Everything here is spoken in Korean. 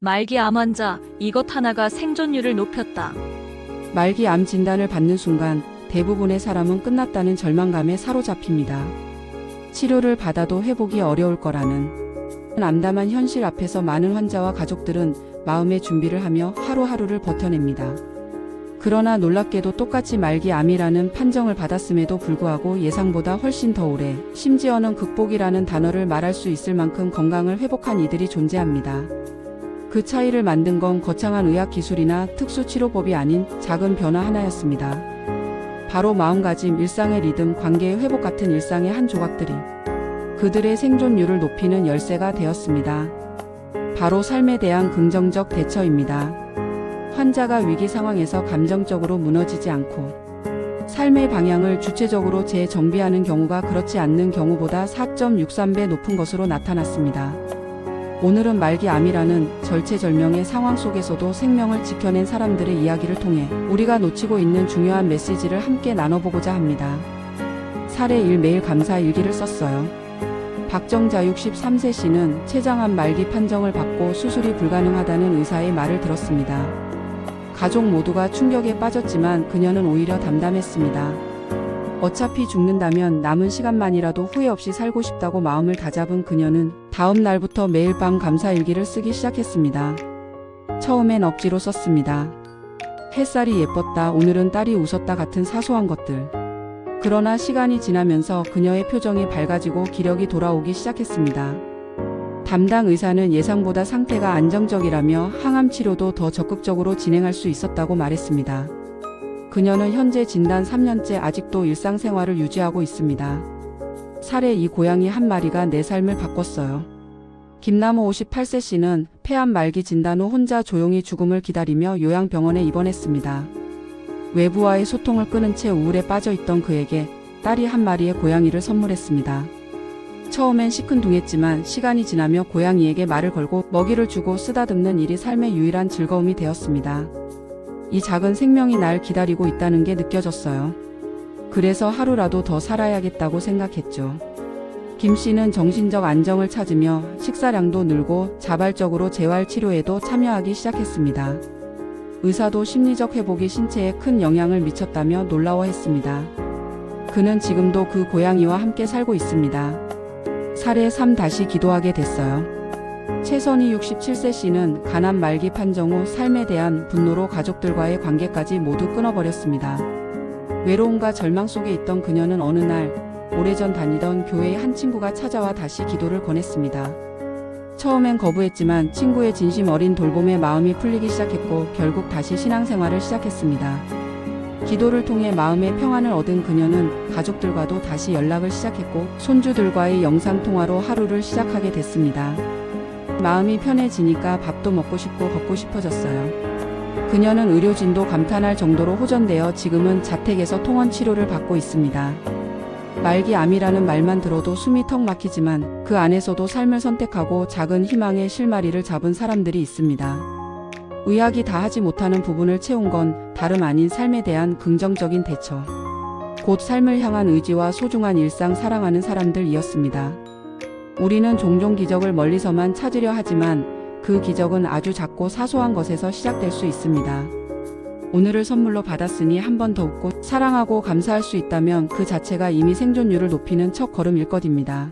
말기 암 환자, 이것 하나가 생존율을 높였다. 말기 암 진단을 받는 순간 대부분의 사람은 끝났다는 절망감에 사로잡힙니다. 치료를 받아도 회복이 어려울 거라는 암담한 현실 앞에서 많은 환자와 가족들은 마음의 준비를 하며 하루하루를 버텨냅니다. 그러나 놀랍게도 똑같이 말기 암이라는 판정을 받았음에도 불구하고 예상보다 훨씬 더 오래, 심지어는 극복이라는 단어를 말할 수 있을 만큼 건강을 회복한 이들이 존재합니다. 그 차이를 만든 건 거창한 의학 기술이나 특수 치료법이 아닌 작은 변화 하나였습니다. 바로 마음가짐, 일상의 리듬, 관계의 회복 같은 일상의 한 조각들이 그들의 생존율을 높이는 열쇠가 되었습니다. 바로 삶에 대한 긍정적 대처입니다. 환자가 위기 상황에서 감정적으로 무너지지 않고 삶의 방향을 주체적으로 재정비하는 경우가 그렇지 않는 경우보다 4.63배 높은 것으로 나타났습니다. 오늘은 말기 암이라는 절체절명의 상황 속에서도 생명을 지켜낸 사람들의 이야기를 통해 우리가 놓치고 있는 중요한 메시지를 함께 나눠보고자 합니다. 사례 1. 매일 감사 일기를 썼어요. 박정자 63세 씨는 췌장암 말기 판정을 받고 수술이 불가능하다는 의사의 말을 들었습니다. 가족 모두가 충격에 빠졌지만 그녀는 오히려 담담했습니다. 어차피 죽는다면 남은 시간만이라도 후회 없이 살고 싶다고 마음을 다잡은 그녀는 다음 날부터 매일 밤 감사일기를 쓰기 시작했습니다. 처음엔 억지로 썼습니다. 햇살이 예뻤다, 오늘은 딸이 웃었다 같은 사소한 것들. 그러나 시간이 지나면서 그녀의 표정이 밝아지고 기력이 돌아오기 시작했습니다. 담당 의사는 예상보다 상태가 안정적이라며 항암 치료도 더 적극적으로 진행할 수 있었다고 말했습니다. 그녀는 현재 진단 3년째 아직도 일상생활을 유지하고 있습니다. 사례 2. 고양이 한 마리가 내 삶을 바꿨어요. 김남호 58세 씨는 폐암 말기 진단 후 혼자 조용히 죽음을 기다리며 요양병원에 입원했습니다. 외부와의 소통을 끊은 채 우울에 빠져있던 그에게 딸이 한 마리의 고양이를 선물했습니다. 처음엔 시큰둥했지만 시간이 지나며 고양이에게 말을 걸고 먹이를 주고 쓰다듬는 일이 삶의 유일한 즐거움이 되었습니다. 이 작은 생명이 날 기다리고 있다는 게 느껴졌어요. 그래서 하루라도 더 살아야겠다고 생각했죠. 김 씨는 정신적 안정을 찾으며 식사량도 늘고 자발적으로 재활치료에도 참여하기 시작했습니다. 의사도 심리적 회복이 신체에 큰 영향을 미쳤다며 놀라워했습니다. 그는 지금도 그 고양이와 함께 살고 있습니다. 사례 3. 다시 기도하게 됐어요. 최선희 67세 씨는 간암 말기 판정 후 삶에 대한 분노로 가족들과의 관계까지 모두 끊어버렸습니다. 외로움과 절망 속에 있던 그녀는 어느 날 오래전 다니던 교회의 한 친구가 찾아와 다시 기도를 권했습니다. 처음엔 거부했지만 친구의 진심 어린 돌봄에 마음이 풀리기 시작했고 결국 다시 신앙생활을 시작했습니다. 기도를 통해 마음의 평안을 얻은 그녀는 가족들과도 다시 연락을 시작했고 손주들과의 영상통화로 하루를 시작하게 됐습니다. 마음이 편해지니까 밥도 먹고 싶고 걷고 싶어졌어요. 그녀는 의료진도 감탄할 정도로 호전되어 지금은 자택에서 통원 치료를 받고 있습니다. 말기 암이라는 말만 들어도 숨이 턱 막히지만 그 안에서도 삶을 선택하고 작은 희망의 실마리를 잡은 사람들이 있습니다. 의학이 다 하지 못하는 부분을 채운 건 다름 아닌 삶에 대한 긍정적인 대처. 곧 삶을 향한 의지와 소중한 일상 사랑하는 사람들이었습니다. 우리는 종종 기적을 멀리서만 찾으려 하지만 그 기적은 아주 작고 사소한 것에서 시작될 수 있습니다. 오늘을 선물로 받았으니 한 번 더 웃고 사랑하고 감사할 수 있다면 그 자체가 이미 생존율을 높이는 첫 걸음일 것입니다.